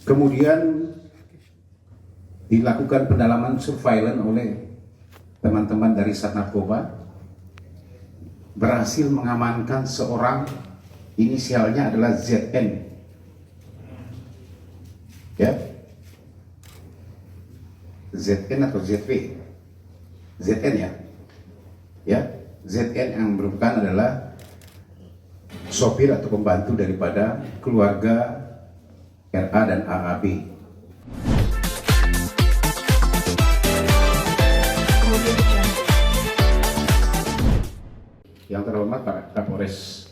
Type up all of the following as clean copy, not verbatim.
Kemudian dilakukan pendalaman surveillance oleh teman-teman dari Sat Narkoba, berhasil mengamankan seorang, inisialnya adalah ZN. Ya, ZN atau ZV? ZN ya. Ya, ZN yang merupakan adalah sopir atau pembantu daripada keluarga RA dan AAB. Yang terhormat Pak Kapolres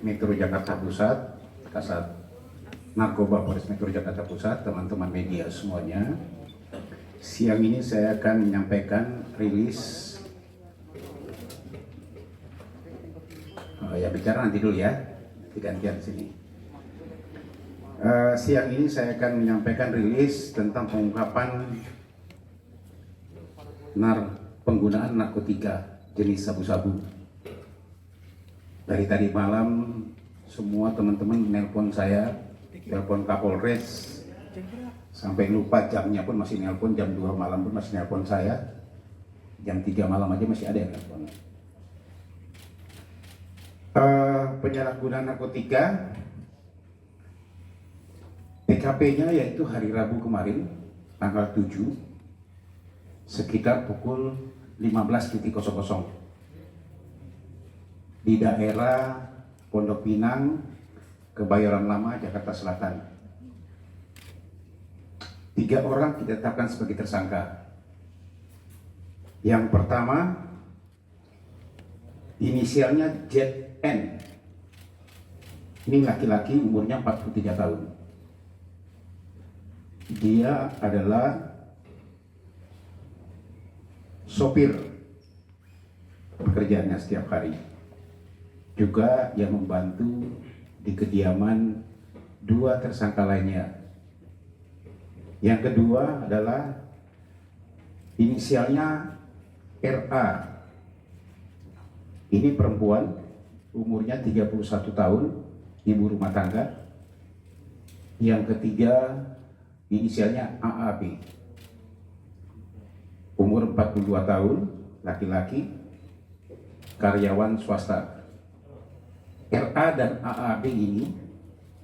Metro Jakarta Pusat, Kasat Narkoba Polres Metro Jakarta Pusat, teman-teman media semuanya. Siang ini saya akan menyampaikan rilis. Ya bicara nanti dulu ya, gantian sini. Siang ini saya akan menyampaikan rilis tentang pengungkapan penggunaan narkotika jenis sabu-sabu. Dari tadi malam semua teman-teman menelpon saya, telepon Kapolres, sampai lupa jamnya pun masih nelpon, jam 2 malam pun masih nelpon saya, jam 3 malam aja masih ada yang nelpon. Penyalahgunaan narkotika, TKP-nya yaitu hari Rabu kemarin, tanggal 7, sekitar pukul 15.00 di daerah Pondok Pinang, Kebayoran Lama, Jakarta Selatan. 3 orang ditetapkan sebagai tersangka. Yang pertama, inisialnya ZN. Ini laki-laki, umurnya 43 tahun. Dia adalah sopir, pekerjaannya setiap hari. Juga yang membantu di kediaman 2 tersangka lainnya. Yang kedua adalah inisialnya RA. Ini perempuan, umurnya 31 tahun, ibu rumah tangga. Yang ketiga inisialnya AAB, umur 42 tahun, laki-laki, karyawan swasta. RA dan AAB ini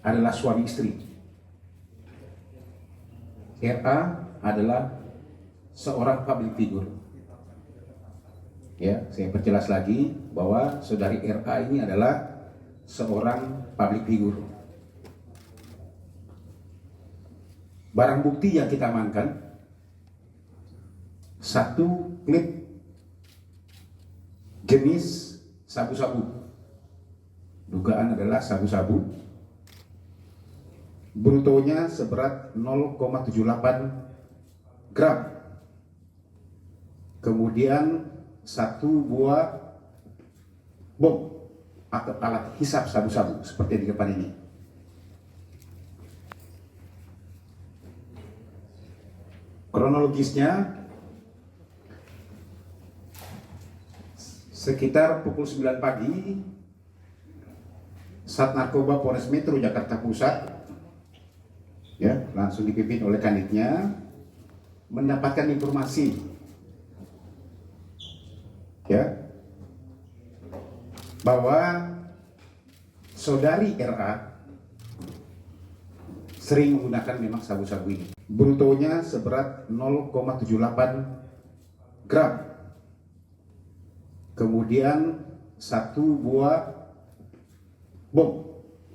adalah suami istri. RA adalah seorang public figure. Ya, saya perjelas lagi bahwa saudari RA ini adalah seorang public figure. Barang bukti yang kita amankan, 1 klip jenis sabu-sabu. Dugaan adalah sabu-sabu. Brutonya seberat 0,78 gram. Kemudian 1 buah bom atau alat hisap sabu-sabu seperti di depan ini. Kronologisnya, sekitar pukul 9 pagi, Sat Narkoba Polres Metro Jakarta Pusat, ya, langsung dipimpin oleh kanitnya, mendapatkan informasi, ya, bahwa saudari RA sering menggunakan memang sabu-sabu ini. Brutonya seberat 0,78 gram. Kemudian 1 buah bom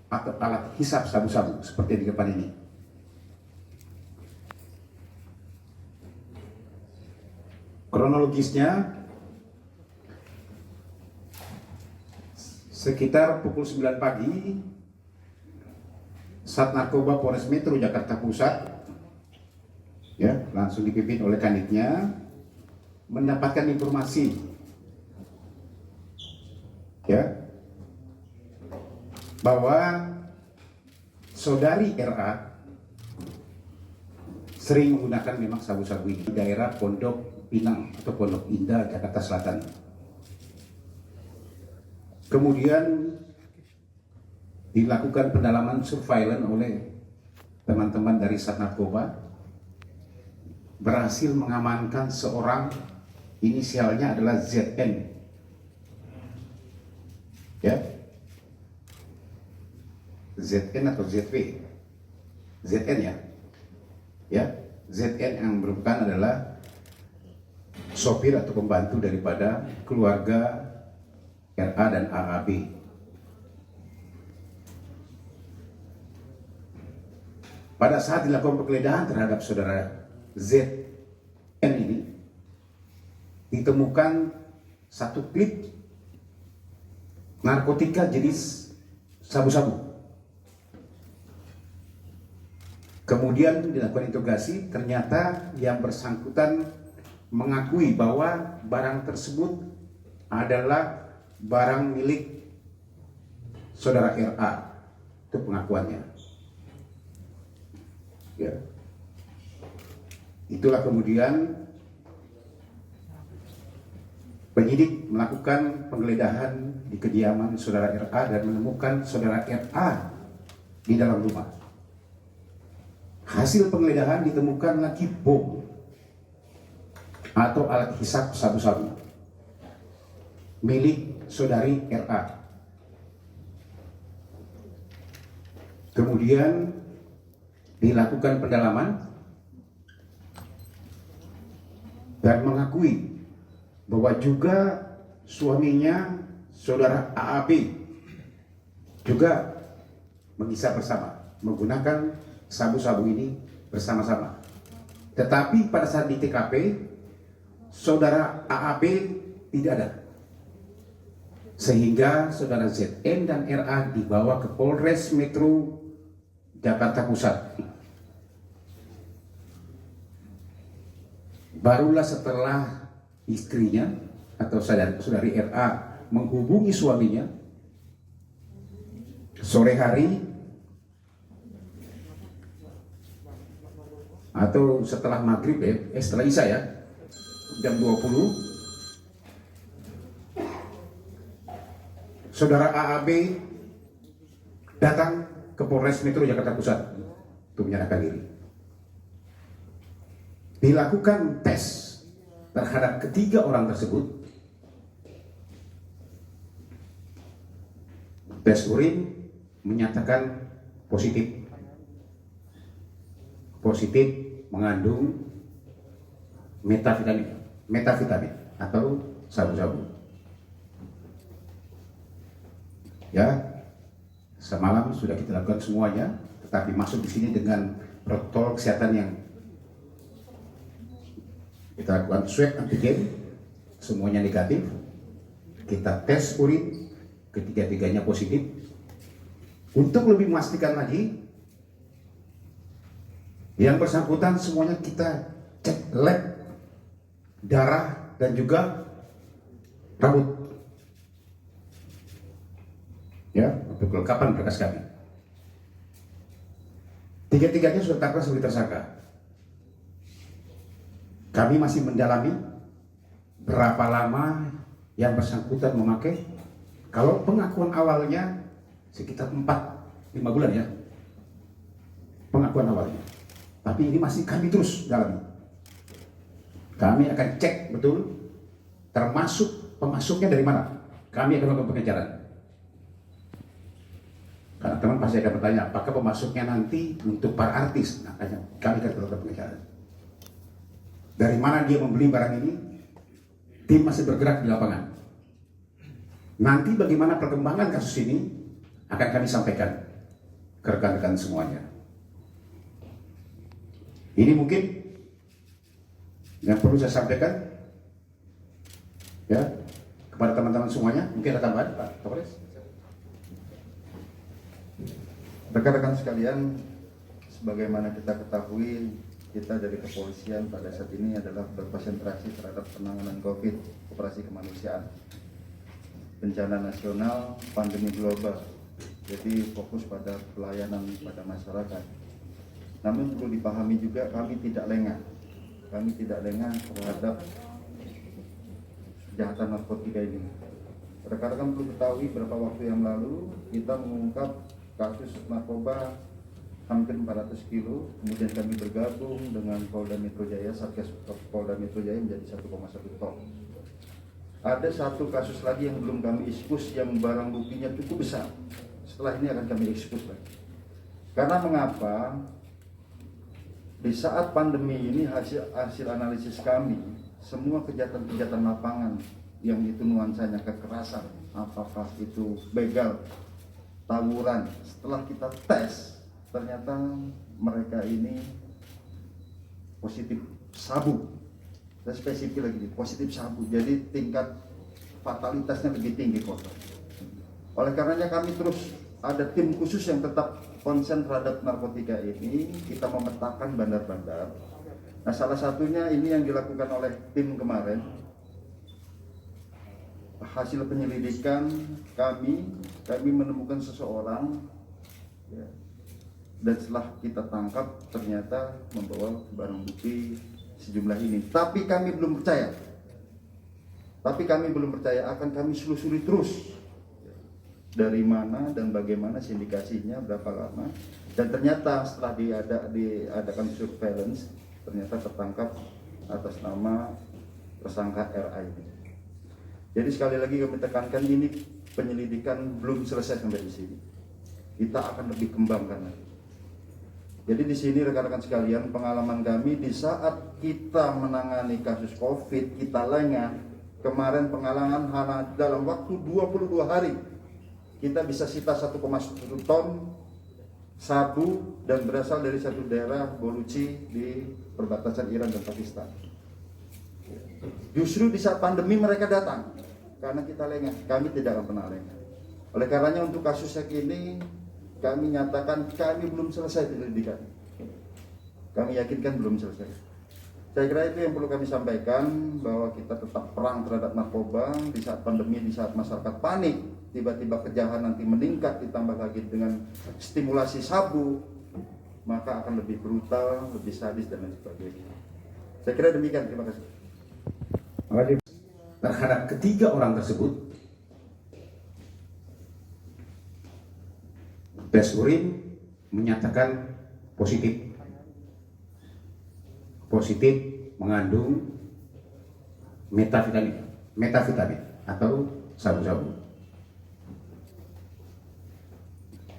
atau alat hisap sabu-sabu seperti di depan ini. Kronologisnya, sekitar pukul 9 pagi, Sat Narkoba Polres Metro Jakarta Pusat, ya, langsung dipimpin oleh kanitnya, mendapatkan informasi, ya, bahwa saudari RA sering menggunakan memang sabu-sabu ini di daerah Pondok Pinang atau Pondok Indah, Jakarta Selatan. Kemudian dilakukan pendalaman surveillance oleh teman-teman dari Sat Narkoba berhasil mengamankan seorang, inisialnya adalah ZN. Ya, ZN atau ZP? ZN ya. Ya, ZN yang merupakan adalah sopir atau pembantu daripada keluarga RA dan AAB. Pada saat dilakukan penggeledahan terhadap saudara ZN ini, ditemukan satu klip narkotika jenis sabu-sabu. Kemudian dilakukan interogasi, ternyata yang bersangkutan mengakui bahwa barang tersebut adalah barang milik saudara RA. Itu pengakuannya. Ya. Itulah kemudian penyidik melakukan penggeledahan di kediaman saudara RA dan menemukan saudara RA di dalam rumah. Hasil penggeledahan ditemukan lagi bom atau alat hisap sabu-sabu milik saudari RA. Kemudian dilakukan pendalaman dan mengakui bahwa juga suaminya saudara AAB juga menghisap bersama menggunakan sabu-sabu ini bersama-sama. Tetapi pada saat di TKP saudara AAB tidak ada, sehingga saudara ZN dan RA dibawa ke Polres Metro Jakarta Pusat. Barulah setelah istrinya atau saudari RA menghubungi suaminya sore hari atau setelah maghrib setelah Isya ya, jam 20, saudara AAB datang ke Polres Metro Jakarta Pusat untuk menyerahkan diri. Dilakukan tes terhadap ketiga orang tersebut. Tes urin menyatakan positif mengandung metavitamin atau sabu-sabu. Ya, semalam sudah kita lakukan semuanya, tetapi masuk di sini dengan protokol kesehatan yang kita lakukan swab antigen, semuanya negatif. Kita tes urin, ketiga-tiganya positif. Untuk lebih memastikan lagi, yang bersangkutan semuanya kita cek lab, darah dan juga rambut. Ya, untuk kelengkapan berkas kami. Tiga-tiganya sudah ditetapkan sebagai tersangka. Kami masih mendalami berapa lama yang bersangkutan memakai. Kalau pengakuan awalnya sekitar 4-5 bulan ya, pengakuan awalnya. Tapi ini masih kami terus dalami. Kami akan cek betul, termasuk pemasuknya dari mana. Kami akan melakukan pengejaran. Karena teman pasti akan bertanya, apakah pemasuknya nanti untuk para artis? Nah, kami akan melakukan pengejaran. Dari mana dia membeli barang ini? Tim masih bergerak di lapangan. Nanti bagaimana perkembangan kasus ini akan kami sampaikan ke rekan-rekan semuanya. Ini mungkin yang perlu saya sampaikan ya kepada teman-teman semuanya. Mungkin ada tambahan, Pak Kapolres? Rekan-rekan sekalian, sebagaimana kita ketahui, kita dari kepolisian pada saat ini adalah berkonsentrasi terhadap penanganan COVID, operasi kemanusiaan, bencana nasional, pandemi global. Jadi fokus pada pelayanan pada masyarakat. Namun perlu dipahami juga kami tidak lengah. Kami tidak lengah terhadap kejahatan narkotika ini. Rekan-rekan perlu ketahui beberapa waktu yang lalu kita mengungkap kasus narkoba hampir 400 kilo, kemudian kami bergabung dengan Polda Metro Jaya, Satgas Polda Metro Jaya menjadi 1,1 ton. Ada satu kasus lagi yang belum kami ekspos yang barang buktinya cukup besar. Setelah ini akan kami ekspos lagi. Karena mengapa? Di saat pandemi ini hasil analisis kami, semua kejahatan-kejahatan lapangan yang itu nuansanya kekerasan, apakah itu begal, tawuran, setelah kita tes, ternyata mereka ini positif sabu. Saya spesifik lagi, positif sabu. Jadi tingkat fatalitasnya lebih tinggi kok. Oleh karenanya kami terus ada tim khusus yang tetap konsen terhadap narkotika ini. Kita memetakan bandar-bandar. Nah, salah satunya ini yang dilakukan oleh tim kemarin. Hasil penyelidikan kami menemukan seseorang, ya, dan setelah kita tangkap ternyata membawa barang bukti sejumlah ini. Tapi kami belum percaya. Akan kami selusuri terus. Dari mana dan bagaimana sindikasinya, berapa lama, dan ternyata setelah diadakan surveillance ternyata tertangkap atas nama tersangka RA ini. Jadi sekali lagi kami tekankan, ini penyelidikan belum selesai sampai di sini. Kita akan lebih kembangkan lagi. Jadi di sini rekan-rekan sekalian, pengalaman kami di saat kita menangani kasus COVID, kita lengah. Kemarin pengalaman hanya dalam waktu 22 hari kita bisa sita 1,1 ton sabu dan berasal dari satu daerah Boluchi di perbatasan Iran dan Pakistan. Justru di saat pandemi mereka datang karena kita lengah, kami tidak akan pernah lengah. Oleh karenanya untuk kasus ini kami nyatakan kami belum selesai penyelidikan. Kami yakinkan belum selesai. Saya kira itu yang perlu kami sampaikan, bahwa kita tetap perang terhadap narkoba di saat pandemi, di saat masyarakat panik, tiba-tiba kejahatan nanti meningkat, ditambah lagi dengan stimulasi sabu, maka akan lebih brutal, lebih sadis dan lain sebagainya. Saya kira demikian, terima kasih. Terhadap ketiga orang tersebut, tes urin menyatakan positif mengandung metavitamin atau sabu-sabu.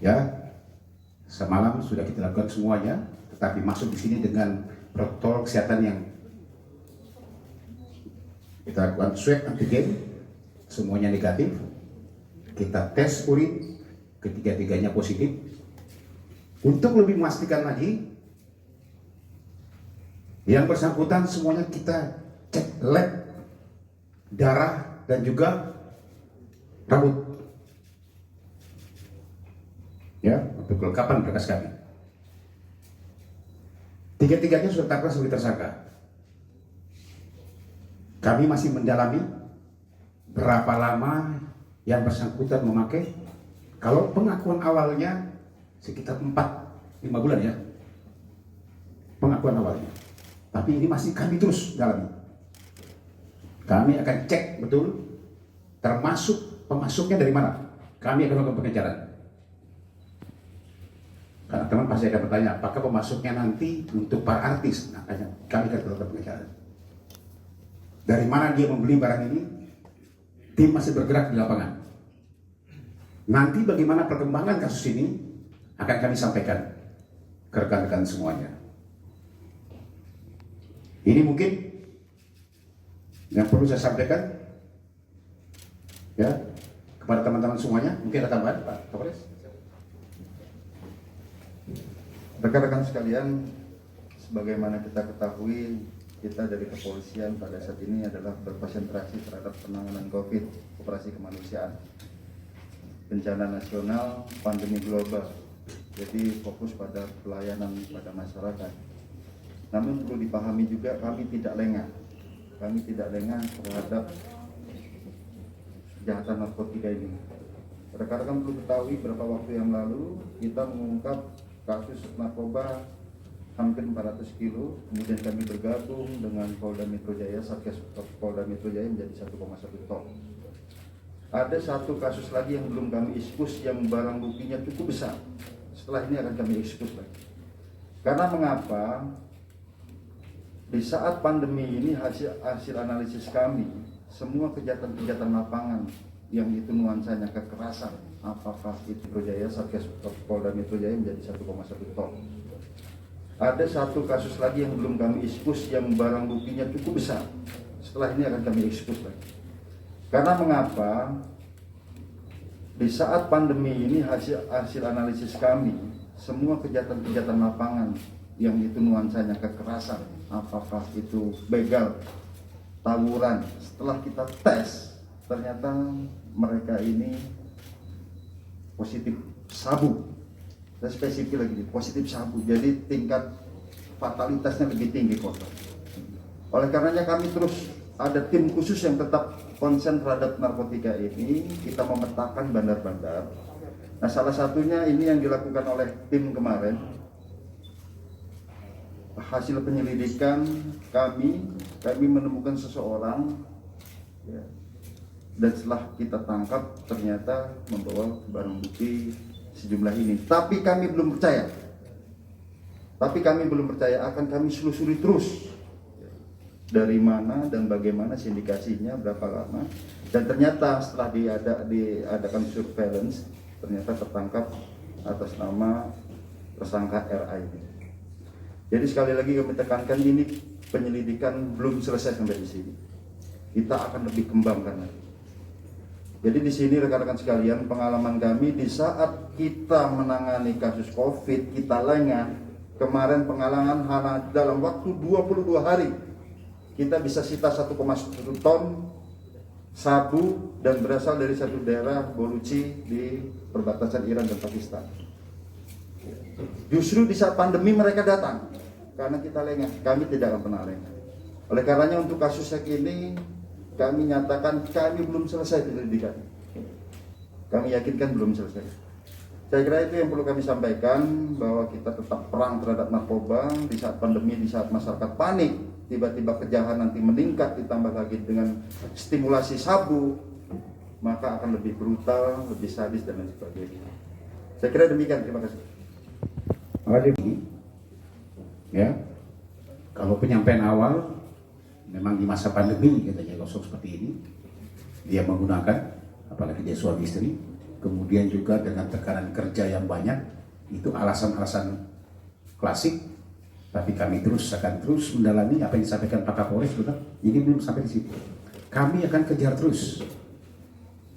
Ya, semalam sudah kita lakukan semuanya, tetapi masuk di sini dengan protokol kesehatan yang kita lakukan swab antigen, semuanya negatif. Kita tes urin, ketiga-tiganya positif. Untuk lebih memastikan lagi, yang bersangkutan semuanya kita cek lab, darah dan juga rambut, ya, untuk kelengkapan berkas kami. Tiga-tiganya sudah tetapkan sebagai tersangka. Kami masih mendalami berapa lama yang bersangkutan memakai. Kalau pengakuan awalnya sekitar 4-5 bulan, ya, pengakuan awalnya. Tapi ini masih kami terus dalami. Kami akan cek betul, termasuk pemasuknya dari mana. Kami akan melakukan pengejaran. Karena teman pasti akan bertanya, apakah pemasuknya nanti untuk para artis? Nah, kami akan melakukan pengejaran. Dari mana dia membeli barang ini? Tim masih bergerak di lapangan. Nanti bagaimana perkembangan kasus ini akan kami sampaikan ke rekan-rekan semuanya. Ini mungkin yang perlu saya sampaikan, ya, kepada teman-teman semuanya. Mungkin ada tambahan, Pak Kapolres? Rekan-rekan sekalian, sebagaimana kita ketahui, kita dari kepolisian pada saat ini adalah berkonsentrasi terhadap penanganan COVID, operasi kemanusiaan, bencana nasional, pandemi global. Jadi fokus pada pelayanan pada masyarakat. Namun perlu dipahami juga, kami tidak lengah terhadap kejahatan narkotika ini. Rekan-rekan perlu ketahui, beberapa waktu yang lalu kita mengungkap kasus narkoba hampir 400 kilo, kemudian kami bergabung dengan Polda Metro Jaya, Satgas Polda Metro Jaya menjadi 1,1 ton. Ada satu kasus lagi yang belum kami ekspos yang barang buktinya cukup besar. setelah ini akan kami ekspos lagi. Karena mengapa? Di saat pandemi ini hasil analisis kami, semua kejahatan-kejahatan lapangan yang itu nuansanya kekerasan, apakah itu Metro Jaya, Satgas Polda Metro Jaya menjadi 1,1 ton. Ada satu kasus lagi yang belum kami ekspos yang barang buktinya cukup besar. Setelah ini akan kami ekspos lagi. Karena mengapa? Di saat pandemi ini hasil analisis kami, semua kejahatan-kejahatan lapangan yang itu nuansanya kekerasan, apakah itu begal, tawuran, setelah kita tes ternyata mereka ini positif sabu. Dan spesifik lagi positif sabu, jadi tingkat fatalitasnya lebih tinggi kota. Oleh karenanya kami terus ada tim khusus yang tetap konsen terhadap narkotika ini. Kita memetakan bandar-bandar. Nah, salah satunya ini yang dilakukan oleh tim kemarin. Hasil penyelidikan kami menemukan seseorang, ya, dan setelah kita tangkap ternyata membawa barang bukti sejumlah ini. Tapi kami belum percaya. Akan kami selusuri terus dari mana dan bagaimana sindikasinya, berapa lama. Dan ternyata setelah diadakan surveillance, ternyata tertangkap atas nama tersangka RA ini. Jadi sekali lagi kami tekankan, ini penyelidikan belum selesai sampai di sini. Kita akan lebih kembangkan lagi. Jadi di sini rekan-rekan sekalian, pengalaman kami di saat kita menangani kasus COVID, kita lengah. Kemarin pengalaman hanya dalam waktu 22 hari kita bisa sita 1,1 ton sabu dan berasal dari satu daerah Boruci di perbatasan Iran dan Pakistan. Justru di saat pandemi mereka datang karena kita lengah, kami tidak akan pernah lengah. Oleh karenanya untuk kasus ini kami nyatakan kami belum selesai penyelidikan. Kami yakinkan belum selesai. Saya kira itu yang perlu kami sampaikan, bahwa kita tetap perang terhadap narkoba di saat pandemi, di saat masyarakat panik, tiba-tiba kejahatan nanti meningkat, ditambah lagi dengan stimulasi sabu, maka akan lebih brutal, lebih sadis dan lain sebagainya. Saya kira demikian, terima kasih. Ya, kalau penyampaian awal memang di masa pandemi katanya gosok seperti ini, dia menggunakan, apalagi dia suami istri, kemudian juga dengan tekanan kerja yang banyak, itu alasan-alasan klasik. Tapi kami akan terus mendalami apa yang disampaikan Pak Kapolres. Benar, ini belum sampai di situ. Kami akan kejar terus.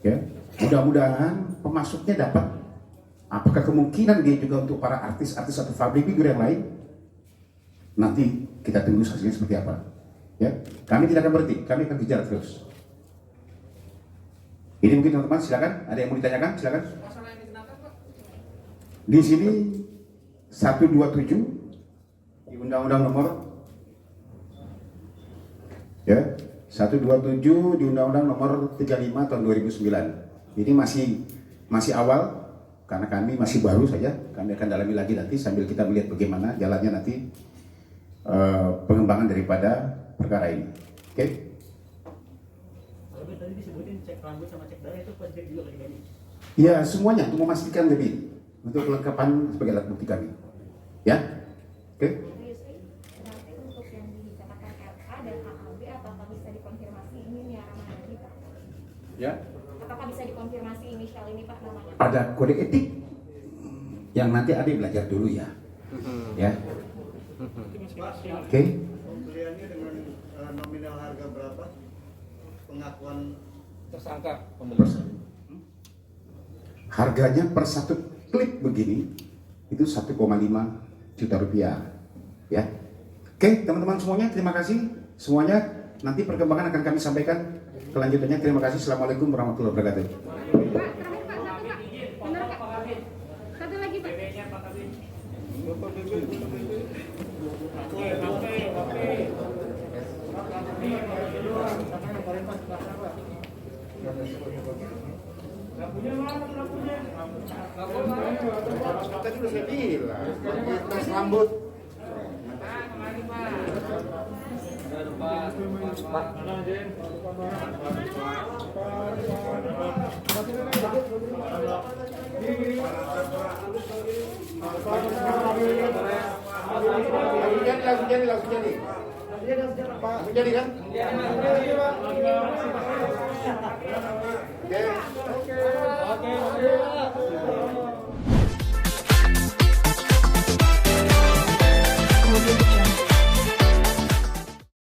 Ya, mudah-mudahan pemasuknya dapat. Apakah kemungkinan dia juga untuk para artis-artis atau public figure yang lain? Nanti kita tunggu hasilnya seperti apa. Ya, kami tidak akan berhenti. Kami akan kejar terus. Ini mungkin teman-teman, silakan. Ada yang mau ditanyakan? Silakan. Di sini 127 di Undang-Undang Nomor 127 di Undang-Undang Nomor 35 tahun 2009. Ini masih awal karena kami masih baru saja. Kami akan dalami lagi nanti sambil kita melihat bagaimana jalannya nanti pengembangan daripada perkara ini. Oke? Tadi disebutin cek rambut sama cek darah itu pajak juga lagi ini. Ya, semuanya untuk memastikan lebih untuk kelengkapan sebagai alat bukti kami. Ya? Oke? Berarti untuk yang dikatakan RA dan AAB, apakah bisa dikonfirmasi ini Niara Manadi, Pak? Ya. Apakah bisa dikonfirmasi inisial ini, Pak, namanya? Ada kode etik yang nanti adik belajar dulu ya. Ya. Oke. Pembeliannya dengan nominal harga berapa? Pengakuan Tersangka Harganya per satu klip begini itu 1,5 juta rupiah. Ya. Oke, teman-teman semuanya, terima kasih semuanya. Nanti perkembangan akan kami sampaikan kelanjutannya. Terima kasih. Assalamualaikum warahmatullahi wabarakatuh. Pak, terakhir Pak, benar Pak? Satu lagi Pak. Tadi sudah saya bilang, tes rambut. Pak. Langsung jadi kan? Oke.